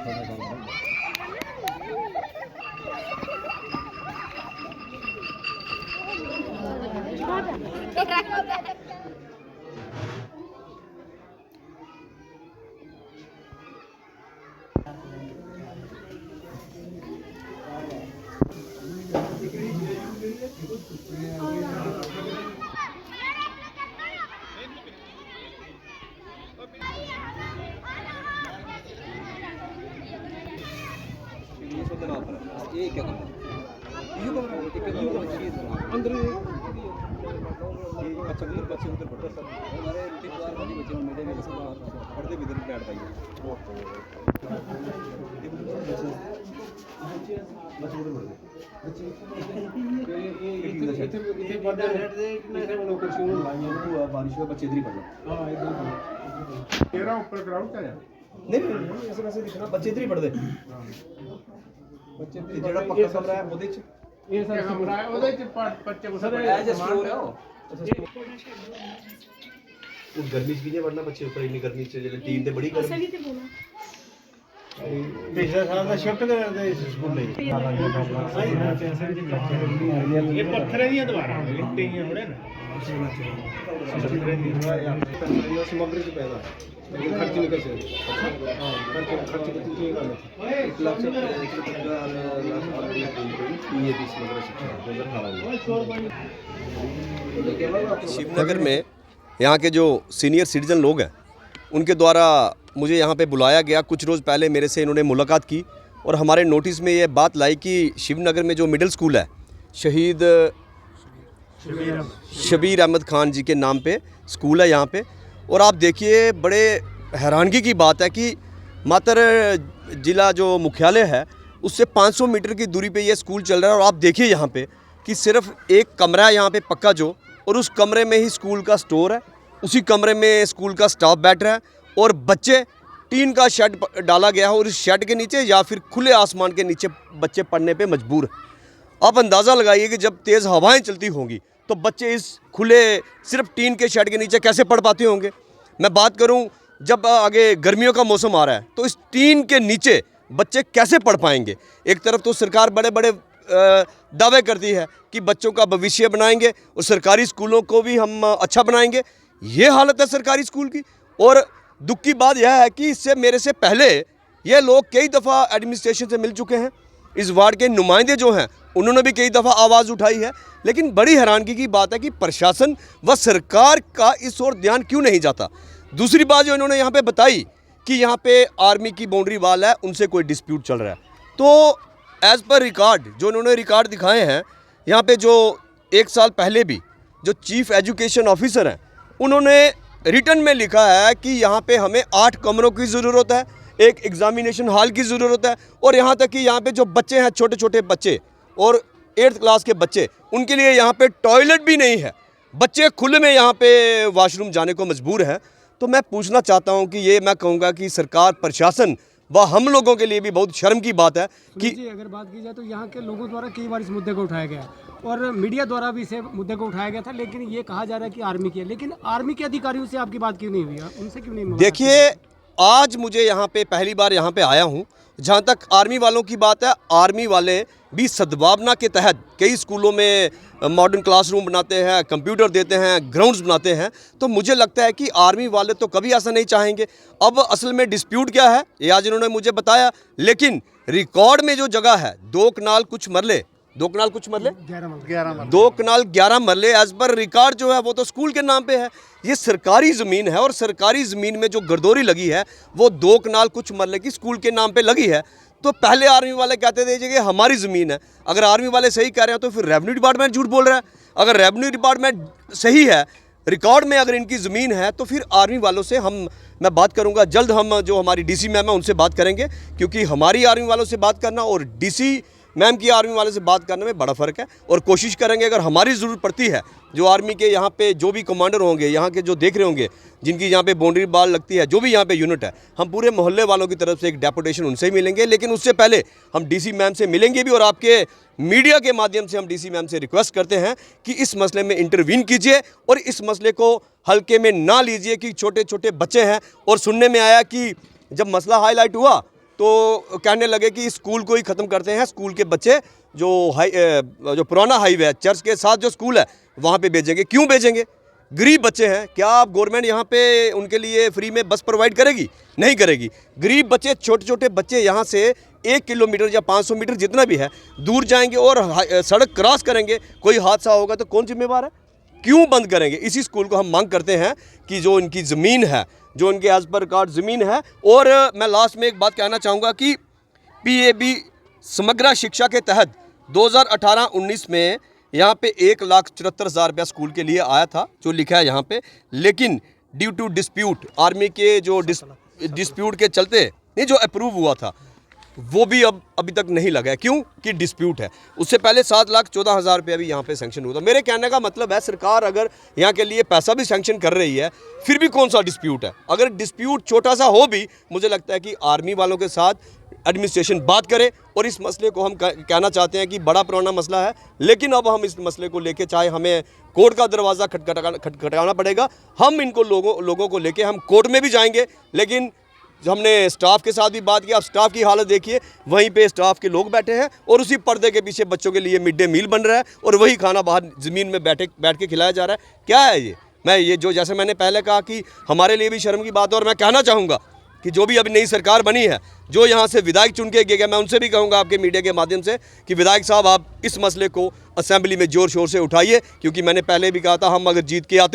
ये क्या कमरा? अंदर बच्चे उधर पढ़ते सर हमारे रूटीन द्वार वाली बच्चे मेरे में पढ़ते भी इधर बैठ पाइए बारिश में बच्चे इधर ही पढ़ना तेरा ऊपर क्राउड क्या है नहीं ऐसे वैसे दिखना बच्चे इधर ही पढ़ते बच्चे जेड़ा पक्का कमरा है ਉਹਦੇ ਚ ये सर कमरा है ਉਹਦੇ ਚ बच्चे को सर एज अ स्टोर है वो गर्मी भी नहीं पढ़ना बच्चे ऊपर इतनी गर्मी से जेले टीन ते बड़ी गर्मी पिछले साल ਦਾ शिफ्ट कर दे इस स्कूल में ये पत्थरे दी दोबारा लिट्टे ही थोड़े ना सामग्री से पैदा खर्च निकल से खर्च कितनी है 1 लाख से 1 लाख ये 20 नगर शिक्षा शिवनगर में यहाँ के जो सीनियर सिटीजन लोग हैं उनके द्वारा मुझे यहाँ पे बुलाया गया। कुछ रोज़ पहले मेरे से इन्होंने मुलाकात की और हमारे नोटिस में ये बात लाई कि शिवनगर में जो मिडिल स्कूल है शहीद शबीर अहमद खान जी के नाम पे स्कूल है यहाँ पे। और आप देखिए बड़े हैरानगी की बात है कि मातर ज़िला जो मुख्यालय है उससे 500 मीटर की दूरी पे ये स्कूल चल रहा है। और आप देखिए यहाँ पे कि सिर्फ एक कमरा है यहाँ पे पक्का जो, और उस कमरे में ही स्कूल का स्टोर है, उसी कमरे में स्कूल का स्टाफ बैठ रहा है और बच्चे टीन का शेड डाला गया है और इस शेड के नीचे या फिर खुले आसमान के नीचे बच्चे पढ़ने पे मजबूर हैं। आप अंदाज़ा लगाइए कि जब तेज़ हवाएं चलती होंगी तो बच्चे इस खुले सिर्फ टीन के शेड के नीचे कैसे पढ़ पाते होंगे। मैं बात करूं जब आगे गर्मियों का मौसम आ रहा है तो इस टीन के नीचे बच्चे कैसे पढ़ पाएंगे। एक तरफ तो सरकार बड़े बड़े दावे करती है कि बच्चों का भविष्य बनाएंगे और सरकारी स्कूलों को भी हम अच्छा बनाएंगे, ये हालत है सरकारी स्कूल की। और दुख की बात यह है कि इससे मेरे से पहले ये लोग कई दफ़ा एडमिनिस्ट्रेशन से मिल चुके हैं। इस वार्ड के नुमाइंदे जो हैं उन्होंने भी कई दफ़ा आवाज़ उठाई है, लेकिन बड़ी हैरानगी की बात है कि प्रशासन व सरकार का इस ओर ध्यान क्यों नहीं जाता। दूसरी बात जो इन्होंने यहाँ पे बताई कि यहाँ पे आर्मी की बाउंड्री वाल है, उनसे कोई डिस्प्यूट चल रहा है। तो एज़ पर रिकॉर्ड जो इन्होंने रिकॉर्ड दिखाए हैं यहाँ पे जो 1 साल पहले भी जो चीफ एजुकेशन ऑफिसर हैं उन्होंने रिटर्न में लिखा है कि यहाँ पे हमें 8 कमरों की ज़रूरत है, एक एग्ज़ामिनेशन हॉल की ज़रूरत है और यहाँ तक कि यहाँ पे जो बच्चे हैं छोटे छोटे बच्चे और 8th क्लास के बच्चे उनके लिए यहाँ पे टॉयलेट भी नहीं है, बच्चे खुले में यहाँ पे वॉशरूम जाने को मजबूर हैं। तो मैं पूछना चाहता हूँ कि ये मैं कहूँगा कि सरकार प्रशासन व हम लोगों के लिए भी बहुत शर्म की बात है कि अगर बात की जाए तो यहाँ के लोगों द्वारा कई बार इस मुद्दे को उठाया गया और मीडिया द्वारा भी इसे मुद्दे को उठाया गया था, लेकिन ये कहा जा रहा है कि आर्मी की है। लेकिन आर्मी के अधिकारियों से आपकी बात क्यों नहीं हुई, उनसे क्यों नहीं? देखिए आज मुझे यहाँ पे पहली बार यहाँ पे आया हूँ। जहाँ तक आर्मी वालों की बात है, आर्मी वाले भी सद्भावना के तहत कई स्कूलों में मॉडर्न क्लासरूम बनाते हैं, कंप्यूटर देते हैं, ग्राउंड्स बनाते हैं। तो मुझे लगता है कि आर्मी वाले तो कभी ऐसा नहीं चाहेंगे। अब असल में डिस्प्यूट क्या है ये आज इन्होंने मुझे बताया, लेकिन रिकॉर्ड में जो जगह है 2 कनाल कुछ मरले 2 कनाल 11 मरले एज पर रिकॉर्ड जो है वो तो स्कूल के नाम पे है। ये सरकारी ज़मीन है और सरकारी ज़मीन में जो गर्दौरी लगी है वो 2 कनाल कुछ मरले की स्कूल के नाम पे लगी है। तो पहले आर्मी वाले कहते थे कि हमारी ज़मीन है। अगर आर्मी वाले सही कह रहे हैं तो फिर रेवेन्यू डिपार्टमेंट झूठ बोल रहा है। अगर रेवेन्यू डिपार्टमेंट सही है, रिकॉर्ड में अगर इनकी ज़मीन है, तो फिर आर्मी वालों से मैं बात करूंगा। जल्द हम जो हमारी डीसी मैम है उनसे बात करेंगे, क्योंकि हमारी आर्मी वालों से बात करना और डीसी मैम की आर्मी वाले से बात करने में बड़ा फ़र्क है। और कोशिश करेंगे अगर हमारी ज़रूरत पड़ती है, जो आर्मी के यहाँ पे जो भी कमांडर होंगे, यहाँ के जो देख रहे होंगे, जिनकी यहाँ पे बाउंड्री बाल लगती है, जो भी यहाँ पे यूनिट है, हम पूरे मोहल्ले वालों की तरफ से एक डेपुटेशन उनसे ही मिलेंगे। लेकिन उससे पहले हम डीसी मैम से मिलेंगे भी और आपके मीडिया के माध्यम से हम डीसी मैम से रिक्वेस्ट करते हैं कि इस मसले में इंटरवीन कीजिए और इस मसले को हल्के में ना लीजिए कि छोटे छोटे बच्चे हैं। और सुनने में आया कि जब मसला हाईलाइट हुआ तो कहने लगे कि स्कूल को ही ख़त्म करते हैं, स्कूल के बच्चे जो पुराना हाईवे है, चर्च के साथ जो स्कूल है वहाँ पे भेजेंगे। क्यों भेजेंगे? गरीब बच्चे हैं, क्या आप गवर्नमेंट यहाँ पे उनके लिए फ्री में बस प्रोवाइड करेगी? नहीं करेगी। गरीब बच्चे, छोटे छोटे बच्चे यहाँ से 1 किलोमीटर या 500 मीटर जितना भी है दूर जाएंगे और सड़क क्रॉस करेंगे, कोई हादसा होगा तो कौन जिम्मेवार है? क्यों बंद करेंगे? इसी स्कूल को हम मांग करते हैं कि जो इनकी ज़मीन है, जो इनके एज पर रिकॉर्ड ज़मीन है। और मैं लास्ट में एक बात कहना चाहूँगा कि PAB समग्र शिक्षा के तहत 2018-19 में यहाँ पे 1,74,000 रुपया स्कूल के लिए आया था, जो लिखा है यहाँ पे। लेकिन ड्यू टू डिस्प्यूट, आर्मी के जो डिस्प्यूट के चलते नहीं जो अप्रूव हुआ था वो भी अभी तक नहीं लगा है। क्यों? कि डिस्प्यूट है। उससे पहले 7,14,000 रुपया भी यहाँ पे सैंक्शन हुआ था। मेरे कहने का मतलब है, सरकार अगर यहाँ के लिए पैसा भी सैंक्शन कर रही है, फिर भी कौन सा डिस्प्यूट है? अगर डिस्प्यूट छोटा सा हो भी, मुझे लगता है कि आर्मी वालों के साथ एडमिनिस्ट्रेशन बात करे। और इस मसले को हम कहना चाहते हैं कि बड़ा पुराना मसला है, लेकिन अब हम इस मसले को लेके, चाहे हमें कोर्ट का दरवाज़ा खटखटाना पड़ेगा, हम इनको लोगों को लेके हम कोर्ट में भी जाएंगे। लेकिन हमने स्टाफ के साथ भी बात की, आप स्टाफ की हालत देखिए, वहीं पे स्टाफ के लोग बैठे हैं और उसी पर्दे के पीछे बच्चों के लिए मिड डे मील बन रहा है और वही खाना बाहर ज़मीन में बैठ के खिलाया जा रहा है। क्या है ये? जो जैसे मैंने पहले कहा कि हमारे लिए भी शर्म की बात है। और मैं कहना चाहूँगा कि जो भी अभी नई सरकार बनी है, जो यहाँ से विधायक चुन के गए, मैं उनसे भी कहूँगा आपके मीडिया के माध्यम से कि विधायक साहब, आप इस मसले को असेंबली में ज़ोर शोर से उठाइए, क्योंकि मैंने पहले भी कहा था, हम अगर जीत के आते